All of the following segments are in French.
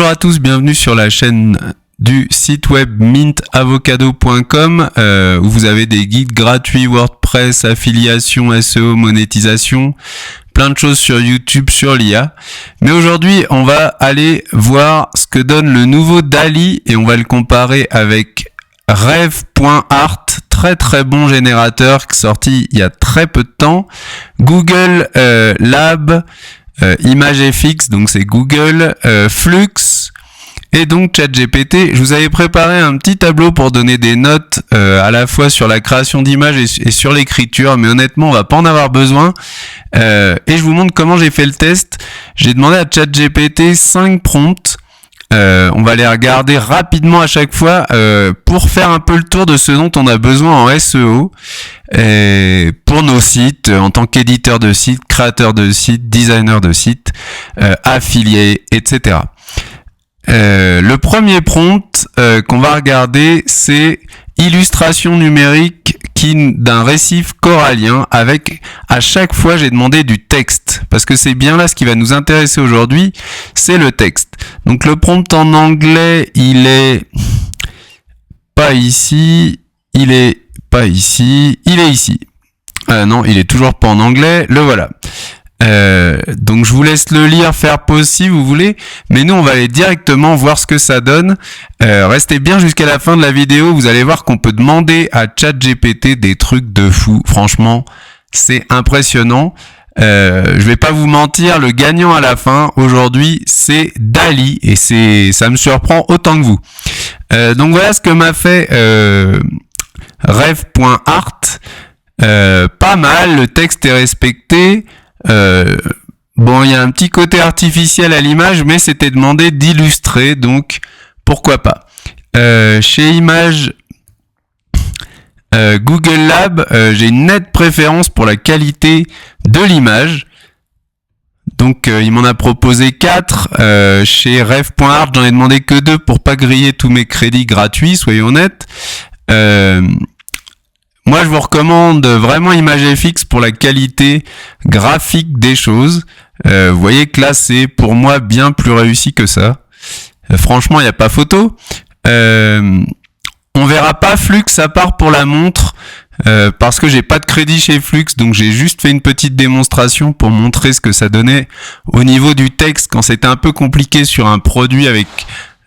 Bonjour à tous, bienvenue sur la chaîne du site web mintavocado.com où vous avez des guides gratuits WordPress, affiliation, SEO, monétisation, plein de choses sur YouTube, sur l'IA. Mais aujourd'hui, on va aller voir ce que donne le nouveau DALL-E et on va le comparer avec Rev.art, très bon générateur sorti il y a très peu de temps, Google Lab, ImageFX, donc c'est Google, Flux et donc ChatGPT. Je vous avais préparé un petit tableau pour donner des notes à la fois sur la création d'images et sur l'écriture, mais honnêtement on va pas en avoir besoin. Et je vous montre comment j'ai fait le test. J'ai demandé à ChatGPT 5 prompts. On va les regarder rapidement à chaque fois pour faire un peu le tour de ce dont on a besoin en SEO pour nos sites en tant qu'éditeur de site, créateur de site, designer de site, affilié, etc. Le premier prompt qu'on va regarder, c'est illustration numérique d'un récif corallien avec, à chaque fois j'ai demandé du texte parce que c'est bien là ce qui va nous intéresser aujourd'hui, c'est le texte. Donc le prompt en anglais, il est pas ici, il est pas ici, il est ici. Non, il est toujours pas en anglais, le voilà. Donc je vous laisse le lire, faire pause si vous voulez, mais nous on va aller directement voir ce que ça donne. Restez bien jusqu'à la fin de la vidéo, vous allez voir qu'on peut demander à ChatGPT des trucs de fou. Franchement, c'est impressionnant. Je vais pas vous mentir, le gagnant à la fin aujourd'hui c'est DALL-E et ça me surprend autant que vous. Donc voilà ce que m'a fait Rev.art. Pas mal, le texte est respecté. Bon, il y a un petit côté artificiel à l'image, mais c'était demandé d'illustrer, donc pourquoi pas. Chez Image Google Lab, j'ai une nette préférence pour la qualité de l'image. Donc il m'en a proposé 4. Chez Rev.art, j'en ai demandé que 2 pour pas griller tous mes crédits gratuits, soyons honnêtes. Moi, je vous recommande vraiment ImageFX pour la qualité graphique des choses. Vous voyez que là, c'est pour moi bien plus réussi que ça. Franchement, il n'y a pas photo. On verra pas Flux à part pour la montre parce que j'ai pas de crédit chez Flux, donc j'ai juste fait une petite démonstration pour montrer ce que ça donnait au niveau du texte quand c'était un peu compliqué sur un produit avec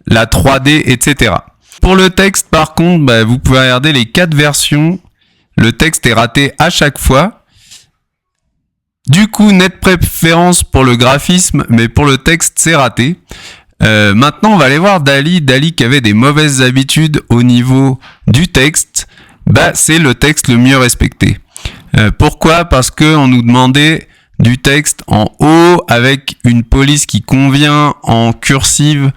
la 3D, etc. Pour le texte, par contre, vous pouvez regarder les 4 versions. Le texte est raté à chaque fois. Du coup, nette préférence pour le graphisme, mais pour le texte, c'est raté. Maintenant, on va aller voir DALL-E. DALL-E qui avait des mauvaises habitudes au niveau du texte. C'est le texte le mieux respecté. Pourquoi ? Parce que on nous demandait du texte en haut avec une police qui convient en cursive.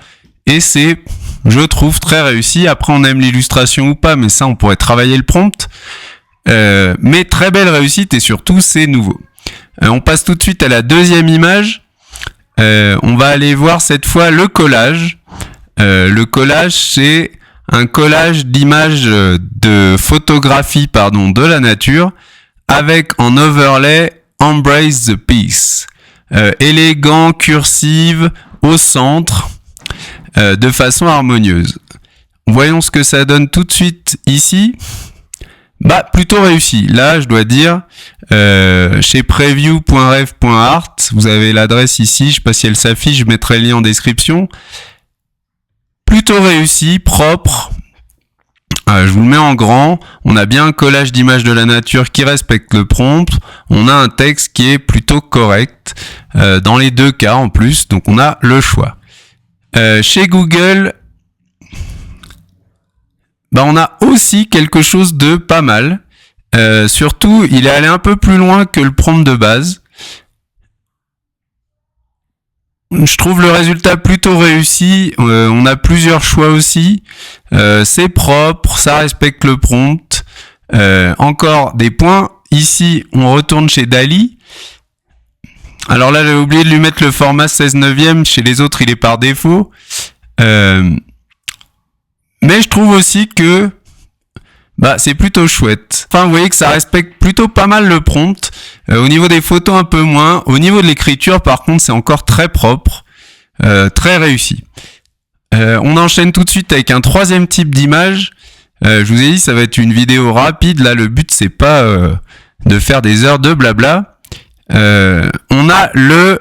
Et c'est, je trouve, très réussi. Après, on aime l'illustration ou pas, mais ça, on pourrait travailler le prompt. Mais très belle réussite et surtout c'est nouveau. On passe tout de suite à la deuxième image. On va aller voir cette fois le collage. Le collage, c'est un collage d'images de photographie de la nature avec en overlay Embrace the Peace. Élégant, cursive, au centre, de façon harmonieuse. Voyons ce que ça donne tout de suite ici. Plutôt réussi. Là, je dois dire, chez preview.rev.art, vous avez l'adresse ici, je sais pas si elle s'affiche, je mettrai le lien en description. Plutôt réussi, propre. Je vous le mets en grand. On a bien un collage d'images de la nature qui respecte le prompt. On a un texte qui est plutôt correct, dans les deux cas en plus, donc on a le choix. Chez Google, on a aussi quelque chose de pas mal. Surtout, il est allé un peu plus loin que le prompt de base. Je trouve le résultat plutôt réussi. On a plusieurs choix aussi. C'est propre, ça respecte le prompt. Encore des points. Ici, on retourne chez DALL-E. Alors là, j'ai oublié de lui mettre le format 16/9. Chez les autres, il est par défaut. Mais je trouve aussi que c'est plutôt chouette. Enfin, vous voyez que ça respecte plutôt pas mal le prompt. Au niveau des photos, un peu moins. Au niveau de l'écriture, par contre, c'est encore très propre, très réussi. On enchaîne tout de suite avec un troisième type d'image. Je vous ai dit, ça va être une vidéo rapide. Là, le but, c'est pas de faire des heures de blabla. On a le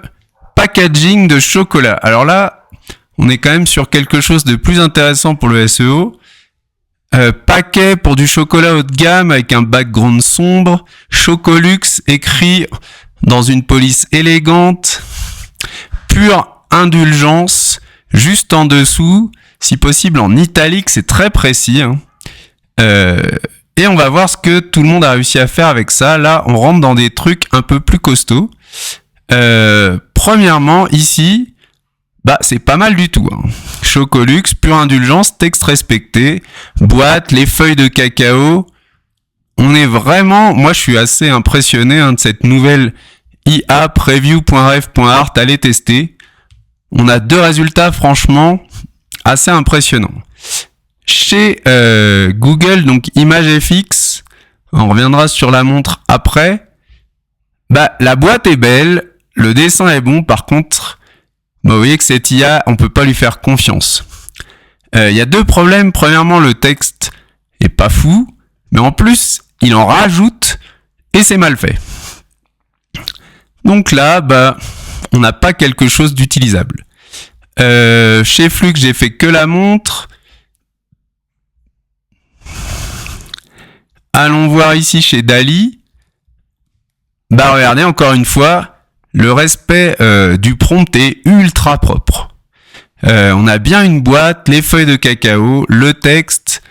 packaging de chocolat. Alors là, on est quand même sur quelque chose de plus intéressant pour le SEO. Paquet pour du chocolat haut de gamme avec un background sombre. Chocolux écrit dans une police élégante. Pure indulgence. Juste en dessous. Si possible en italique, c'est très précis. Hein. Et on va voir ce que tout le monde a réussi à faire avec ça. Là, on rentre dans des trucs un peu plus costauds. Premièrement, ici, c'est pas mal du tout. Hein. Chocolux, pure indulgence, texte respecté, boîte, les feuilles de cacao. On est vraiment... Moi, je suis assez impressionné de cette nouvelle IA preview.ref.art. Allez tester. On a 2 résultats, franchement, assez impressionnants. Chez Google, donc ImageFX, on reviendra sur la montre après. La boîte est belle, le dessin est bon, par contre... vous voyez que cette IA, on peut pas lui faire confiance. Il y a 2 problèmes. Premièrement, le texte est pas fou, mais en plus, il en rajoute et c'est mal fait. Donc là, on n'a pas quelque chose d'utilisable. Chez Flux, j'ai fait que la montre. Allons voir ici chez Dali. Regardez, encore une fois, le respect du prompt est ultra propre. On a bien une boîte, les feuilles de cacao, le texte,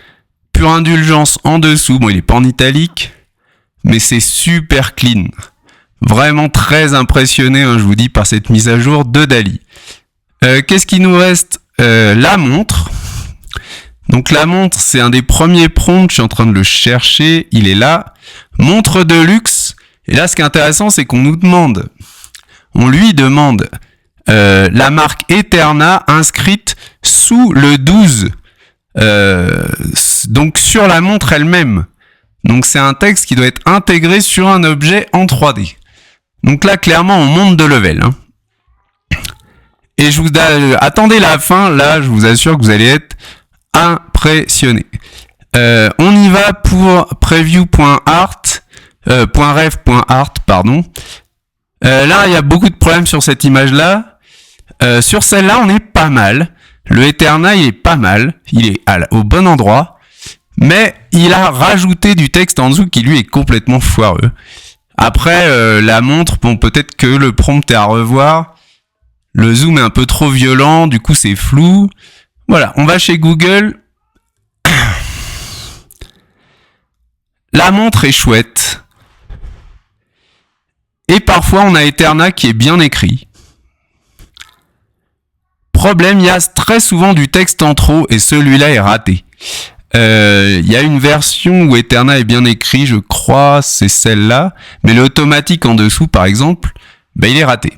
pure indulgence en dessous. Bon, il est pas en italique, mais c'est super clean. Vraiment très impressionné, je vous dis, par cette mise à jour de Dali. Qu'est-ce qu'il nous reste ? La montre. Donc la montre, c'est un des premiers prompts, je suis en train de le chercher, il est là. Montre de luxe. Et là, ce qui est intéressant, c'est qu'on lui demande la marque Eterna inscrite sous le 12, donc sur la montre elle-même. Donc c'est un texte qui doit être intégré sur un objet en 3D. Donc là, clairement, on monte de level. Hein. Et attendez la fin, là, je vous assure que vous allez être impressionné. On y va pour preview.art, .ref.art, pardon. Là, il y a beaucoup de problèmes sur cette image-là. Sur celle-là, on est pas mal. Le Eterna, il est pas mal. Il est au bon endroit. Mais il a rajouté du texte en dessous qui, lui, est complètement foireux. Après, la montre, peut-être que le prompt est à revoir. Le zoom est un peu trop violent. Du coup, c'est flou. Voilà, on va chez Google. La montre est chouette. Et parfois, on a Eterna qui est bien écrit. Problème, il y a très souvent du texte en trop et celui-là est raté. Il y a une version où Eterna est bien écrit, je crois, c'est celle-là. Mais l'automatique en dessous, par exemple, il est raté.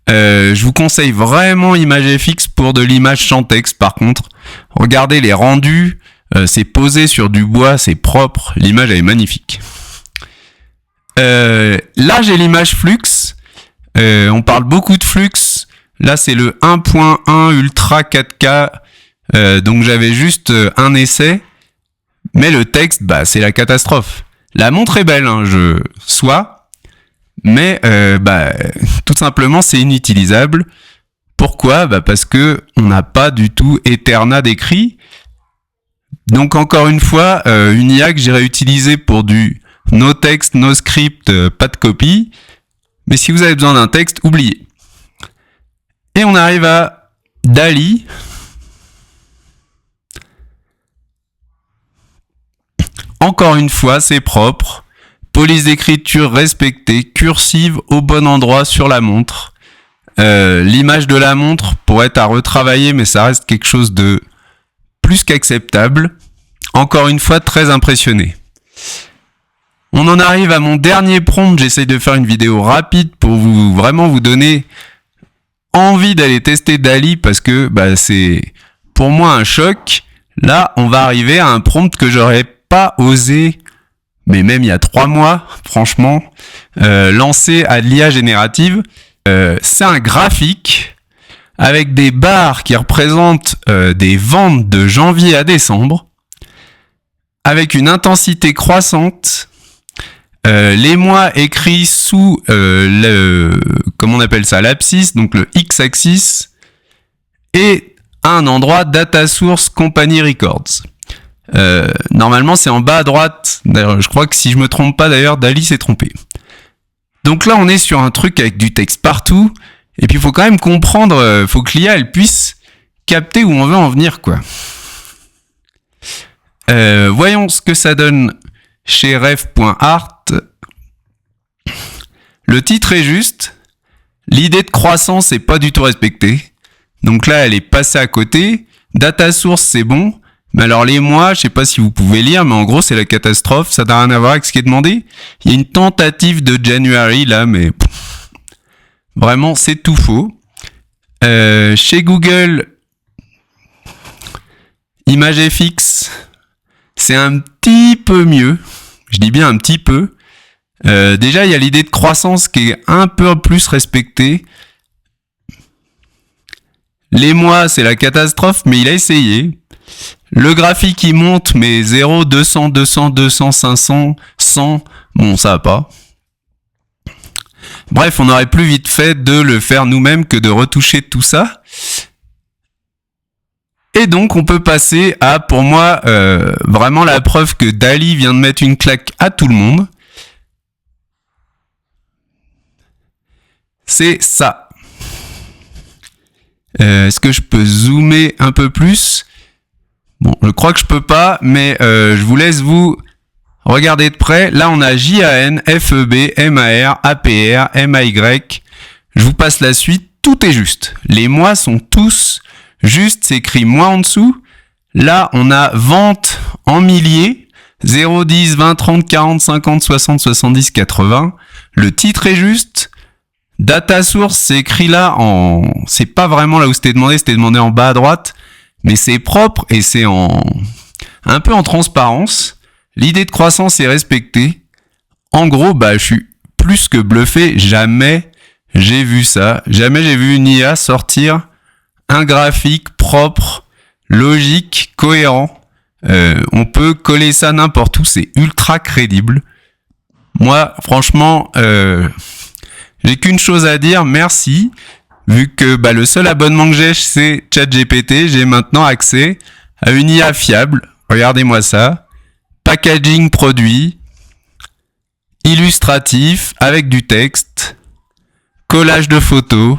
Je vous conseille vraiment ImageFX pour de l'image sans texte, par contre. Regardez les rendus, c'est posé sur du bois, c'est propre, l'image elle est magnifique. Là, j'ai l'image Flux. On parle beaucoup de Flux. Là, c'est le 1.1 Ultra 4K. Donc, j'avais juste un essai. Mais le texte, c'est la catastrophe. La montre est belle, mais tout simplement, c'est inutilisable. Pourquoi ? Parce que on n'a pas du tout Eterna décrit. Donc, encore une fois, une IA que j'ai réutilisée pour du no texte, no script, pas de copie. Mais si vous avez besoin d'un texte, oubliez. Et on arrive à Dali. Encore une fois, c'est propre. Police d'écriture respectée, cursive au bon endroit sur la montre. L'image de la montre pourrait être à retravailler, mais ça reste quelque chose de plus qu'acceptable. Encore une fois, très impressionné. On en arrive à mon dernier prompt. J'essaye de faire une vidéo rapide pour vraiment vous donner envie d'aller tester Dali parce que c'est pour moi un choc. Là, on va arriver à un prompt que j'aurais pas osé, mais même il y a 3 mois, franchement, lancer à l'IA générative. C'est un graphique avec des barres qui représentent des ventes de janvier à décembre, avec une intensité croissante, les mois écrits sous comment on appelle ça, l'abscisse, donc le X-axis, et un endroit Data Source Company Records. Normalement c'est en bas à droite. D'ailleurs, je crois que si je me trompe pas, d'ailleurs Dali s'est trompé. Donc là on est sur un truc avec du texte partout, et puis il faut quand même comprendre, faut que l'IA elle puisse capter où on veut en venir, quoi. Voyons ce que ça donne chez ref.art. Le titre est juste, l'idée de croissance est pas du tout respectée, donc là elle est passée à côté. Data source c'est bon, mais alors les mois, je sais pas si vous pouvez lire, mais en gros c'est la catastrophe, ça n'a rien à voir avec ce qui est demandé. Il y a une tentative de January là, mais vraiment c'est tout faux. Chez Google, ImageFX, c'est un petit peu mieux, je dis bien un petit peu. Déjà il y a l'idée de croissance qui est un peu plus respectée. Les mois c'est la catastrophe, mais il a essayé. Le graphique il monte, mais 0, 200, 200, 200, 500, 100, bon ça va pas. Bref, on aurait plus vite fait de le faire nous-mêmes que de retoucher tout ça. Et donc on peut passer à, pour moi, vraiment la preuve que Dali vient de mettre une claque à tout le monde. C'est ça. Est-ce que je peux zoomer un peu plus ? Bon, je crois que je peux pas, mais je vous laisse vous regarder de près. Là, on a JAN, FEB, MAR, APR, MAY. Je vous passe la suite. Tout est juste. Les mois sont tous justes. C'est écrit mois en dessous. Là, on a vente en milliers. 0, 10, 20, 30, 40, 50, 60, 70, 80. Le titre est juste. Data source, c'est écrit là en... C'est pas vraiment là où c'était demandé en bas à droite. Mais c'est propre et c'est un peu en transparence. L'idée de croissance est respectée. En gros, je suis plus que bluffé. Jamais j'ai vu ça. Jamais j'ai vu une IA sortir un graphique propre, logique, cohérent. On peut coller ça n'importe où. C'est ultra crédible. Moi, franchement, j'ai qu'une chose à dire. Merci. Vu que le seul abonnement que j'ai, c'est ChatGPT, j'ai maintenant accès à une IA fiable. Regardez-moi ça. Packaging produit, illustratif, avec du texte, collage de photos,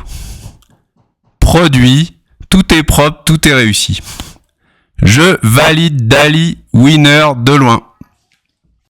produit, tout est propre, tout est réussi. Je valide Dali winner de loin.